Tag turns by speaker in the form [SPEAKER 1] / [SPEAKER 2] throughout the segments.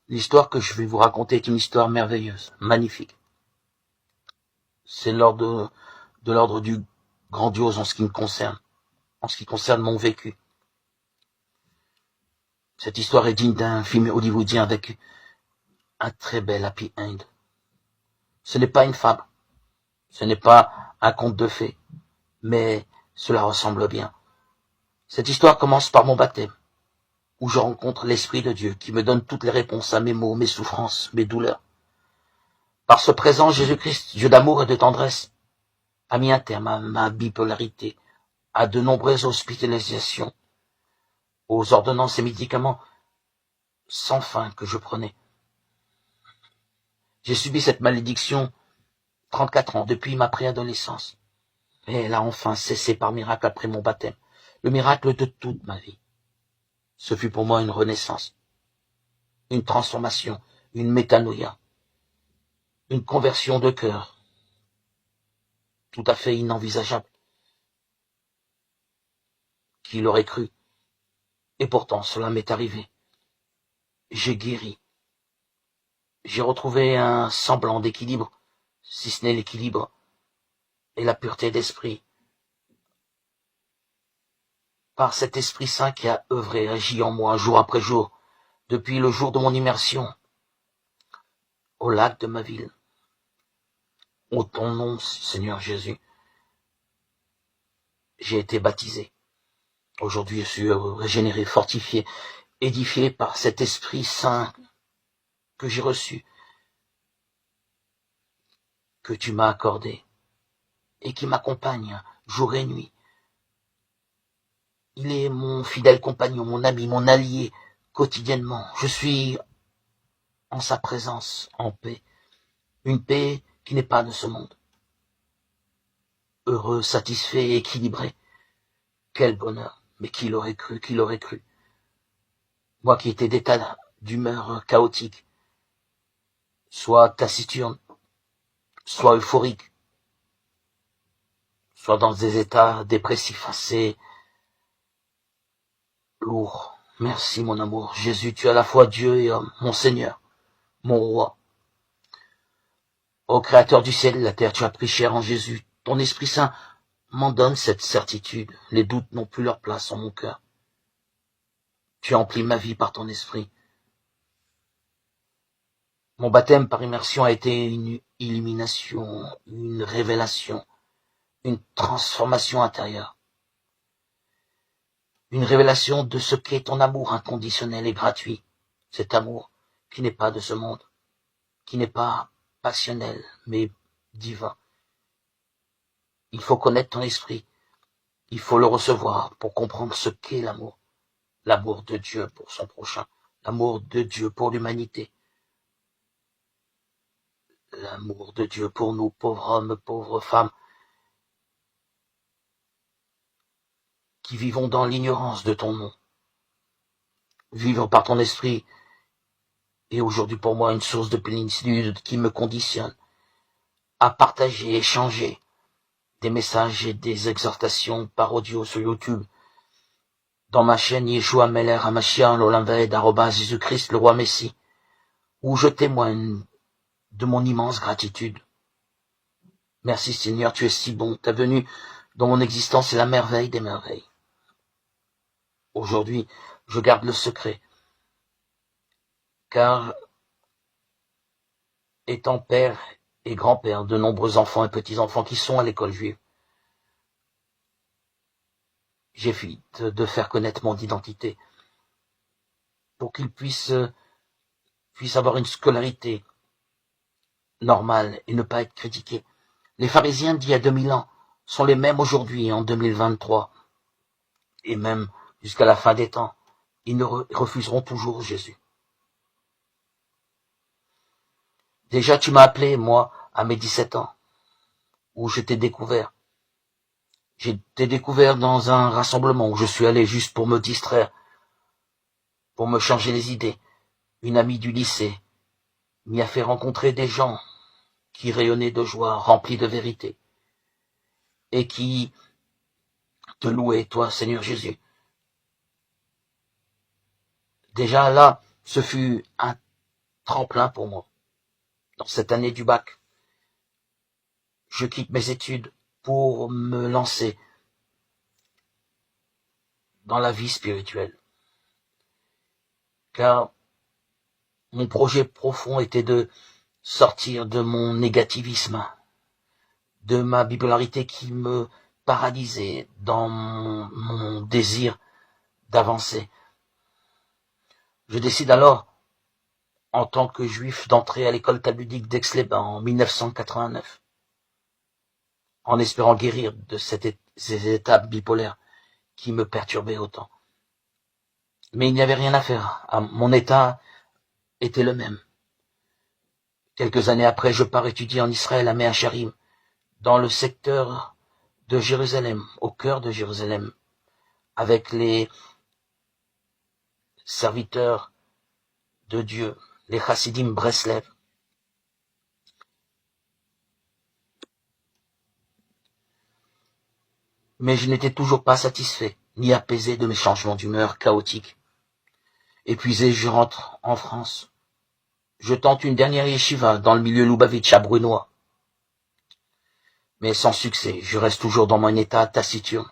[SPEAKER 1] L'histoire que je vais vous raconter est une histoire merveilleuse, magnifique. C'est de l'ordre du grandiose en ce qui me concerne, en ce qui concerne mon vécu. Cette histoire est digne d'un film hollywoodien avec un très bel happy end. Ce n'est pas une fable, ce n'est pas un conte de fées, mais cela ressemble bien. Cette histoire commence par mon baptême, où je rencontre l'Esprit de Dieu qui me donne toutes les réponses à mes maux, mes souffrances, mes douleurs. Par ce présent, Jésus-Christ, Dieu d'amour et de tendresse, a mis un terme à ma bipolarité, à de nombreuses hospitalisations, aux ordonnances et médicaments sans fin que je prenais. J'ai subi cette malédiction 34 ans, depuis ma préadolescence. Et elle a enfin cessé par miracle après mon baptême, le miracle de toute ma vie. Ce fut pour moi une renaissance, une transformation, une métanoïa, une conversion de cœur, tout à fait inenvisageable. Qui l'aurait cru? Et pourtant, cela m'est arrivé. J'ai guéri. J'ai retrouvé un semblant d'équilibre, si ce n'est l'équilibre et la pureté d'esprit. Par cet Esprit Saint qui a œuvré, agi en moi jour après jour, depuis le jour de mon immersion au lac de ma ville. Au ton nom, Seigneur Jésus, j'ai été baptisé. Aujourd'hui, je suis régénéré, fortifié, édifié par cet Esprit Saint que j'ai reçu, que tu m'as accordé et qui m'accompagne jour et nuit. Il est mon fidèle compagnon, mon ami, mon allié quotidiennement. Je suis en sa présence, en paix, une paix qui n'est pas de ce monde. Heureux, satisfait, équilibré. Quel bonheur! Mais qui l'aurait cru, qui l'aurait cru? Moi qui étais d'état d'humeur chaotique, soit taciturne, soit euphorique, soit dans des états dépressifs assez lourds. Merci mon amour. Jésus, tu es à la fois Dieu et homme, mon Seigneur, mon roi. Ô Créateur du ciel et de la terre, tu as pris chair en Jésus. Ton Esprit Saint m'en donne cette certitude. Les doutes n'ont plus leur place en mon cœur. Tu emplis ma vie par ton Esprit. Mon baptême par immersion a été une illumination, une révélation, une transformation intérieure. Une révélation de ce qu'est ton amour inconditionnel et gratuit. Cet amour qui n'est pas de ce monde, qui n'est pas passionnel, mais divin. Il faut connaître ton esprit. Il faut le recevoir pour comprendre ce qu'est l'amour. L'amour de Dieu pour son prochain. L'amour de Dieu pour l'humanité. L'amour de Dieu pour nous, pauvres hommes, pauvres femmes, qui vivons dans l'ignorance de ton nom. Vivre par ton esprit est aujourd'hui pour moi une source de plénitude qui me conditionne à partager, échanger des messages et des exhortations par audio sur YouTube, dans ma chaîne Yeshua Meller Hamashiach Lolamved Jésus-Christ le roi Messie, où je témoigne de mon immense gratitude. Merci Seigneur, tu es si bon, ta venue dans mon existence est la merveille des merveilles. Aujourd'hui, je garde le secret, car étant père et grand-père de nombreux enfants et petits-enfants qui sont à l'école juive, j'évite de faire connaître mon identité pour qu'ils puissent avoir une scolarité normale et ne pas être critiqués. Les pharisiens d'il y a 2000 ans sont les mêmes aujourd'hui en 2023 et même jusqu'à la fin des temps. Ils ne refuseront toujours Jésus. Déjà, tu m'as appelé, moi, à mes 17 ans, où je t'ai découvert. J'étais découvert dans un rassemblement où je suis allé juste pour me distraire, pour me changer les idées. Une amie du lycée m'y a fait rencontrer des gens qui rayonnaient de joie, remplis de vérité, et qui te louaient, toi, Seigneur Jésus. Déjà là, ce fut un tremplin pour moi. Dans cette année du bac, je quitte mes études pour me lancer dans la vie spirituelle. Car mon projet profond était de sortir de mon négativisme, de ma bipolarité qui me paralysait dans mon désir d'avancer. Je décide alors, en tant que juif, d'entrer à l'école talmudique d'Aix-les-Bains en 1989, en espérant guérir de ces étapes bipolaires qui me perturbaient autant. Mais il n'y avait rien à faire. Mon état était le même. Quelques années après, je pars étudier en Israël à Mea Shearim, dans le secteur de Jérusalem, au cœur de Jérusalem, avec les serviteurs de Dieu, les Chassidim Breslev. Mais je n'étais toujours pas satisfait, ni apaisé de mes changements d'humeur chaotiques. Épuisé, je rentre en France. Je tente une dernière yeshiva dans le milieu Lubavitch à Brunois. Mais sans succès, je reste toujours dans mon état taciturne.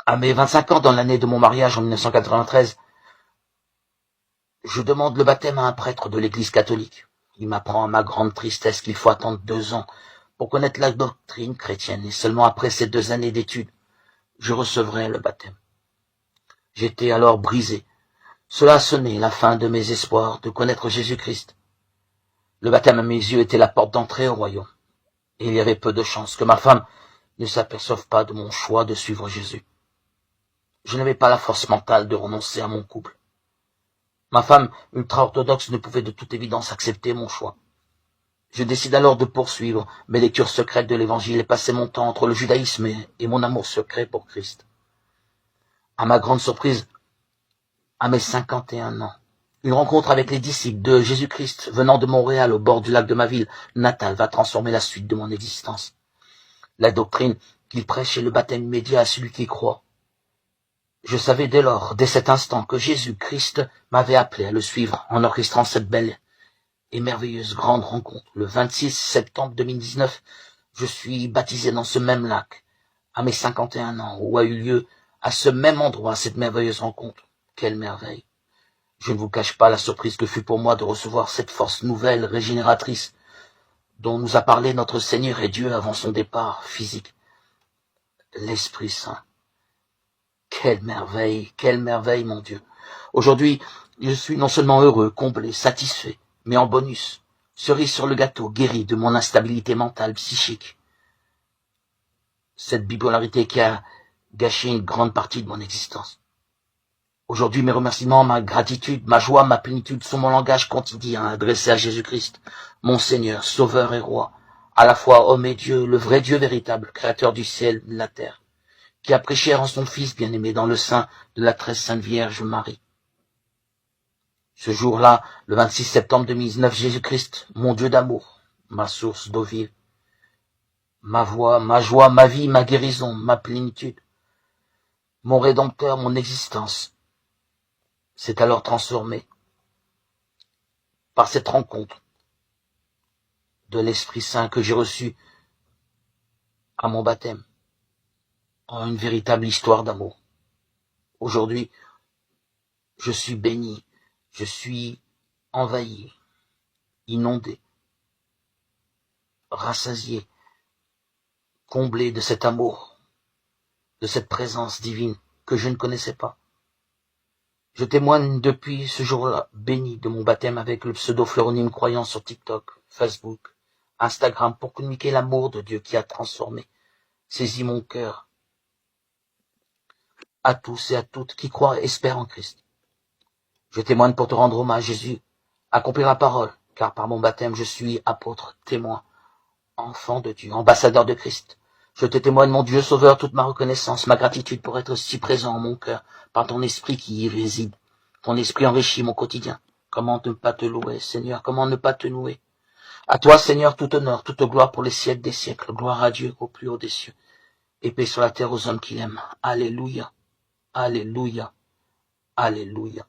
[SPEAKER 1] À mes 25 ans, dans l'année de mon mariage en 1993, je demande le baptême à un prêtre de l'église catholique. Il m'apprend à ma grande tristesse qu'il faut attendre 2 ans pour connaître la doctrine chrétienne, et seulement après ces 2 années d'études, je recevrai le baptême. J'étais alors brisé. Cela sonnait la fin de mes espoirs de connaître Jésus-Christ. Le baptême à mes yeux était la porte d'entrée au royaume, et il y avait peu de chances que ma femme ne s'aperçoive pas de mon choix de suivre Jésus. Je n'avais pas la force mentale de renoncer à mon couple. Ma femme ultra-orthodoxe ne pouvait de toute évidence accepter mon choix. Je décide alors de poursuivre mes lectures secrètes de l'Évangile et passer mon temps entre le judaïsme et mon amour secret pour Christ. À ma grande surprise, à mes 51 ans, une rencontre avec les disciples de Jésus-Christ venant de Montréal au bord du lac de ma ville natale va transformer la suite de mon existence. La doctrine qu'il prêche est le baptême immédiat à celui qui croit. Je savais dès lors, dès cet instant, que Jésus-Christ m'avait appelé à le suivre en orchestrant cette belle et merveilleuse grande rencontre. Le 26 septembre 2019, je suis baptisé dans ce même lac, à mes 51 ans, où a eu lieu, à ce même endroit, cette merveilleuse rencontre. Quelle merveille! Je ne vous cache pas la surprise que fut pour moi de recevoir cette force nouvelle, régénératrice, dont nous a parlé notre Seigneur et Dieu avant son départ physique. L'Esprit Saint. Quelle merveille, mon Dieu. Aujourd'hui, je suis non seulement heureux, comblé, satisfait, mais en bonus, cerise sur le gâteau, guéri de mon instabilité mentale, psychique. Cette bipolarité qui a gâché une grande partie de mon existence. Aujourd'hui, mes remerciements, ma gratitude, ma joie, ma plénitude sont mon langage quotidien adressé à Jésus-Christ, mon Seigneur, Sauveur et Roi, à la fois homme et Dieu, le vrai Dieu véritable, créateur du ciel et de la terre, qui a pris chair en son Fils bien-aimé dans le sein de la très sainte Vierge Marie. Ce jour-là, le 26 septembre 2019, Jésus-Christ, mon Dieu d'amour, ma source d'eau vive, ma voix, ma joie, ma vie, ma guérison, ma plénitude, mon Rédempteur, mon existence, s'est alors transformé par cette rencontre de l'Esprit Saint que j'ai reçu à mon baptême, en une véritable histoire d'amour. Aujourd'hui, je suis béni, je suis envahi, inondé, rassasié, comblé de cet amour, de cette présence divine que je ne connaissais pas. Je témoigne depuis ce jour-là béni de mon baptême avec le pseudo Floronyme Croyant sur TikTok, Facebook, Instagram pour communiquer l'amour de Dieu qui a transformé, saisi mon cœur à tous et à toutes qui croient et espèrent en Christ. Je témoigne pour te rendre hommage, Jésus, accomplir la parole, car par mon baptême je suis apôtre, témoin, enfant de Dieu, ambassadeur de Christ. Je te témoigne, mon Dieu Sauveur, toute ma reconnaissance, ma gratitude pour être si présent en mon cœur, par ton esprit qui y réside. Ton esprit enrichit mon quotidien. Comment ne pas te louer, Seigneur, comment ne pas te louer? À toi, Seigneur, tout honneur, toute gloire pour les siècles des siècles. Gloire à Dieu au plus haut des cieux. Et paix sur la terre aux hommes qui l'aiment. Alléluia, alléluia, alléluia.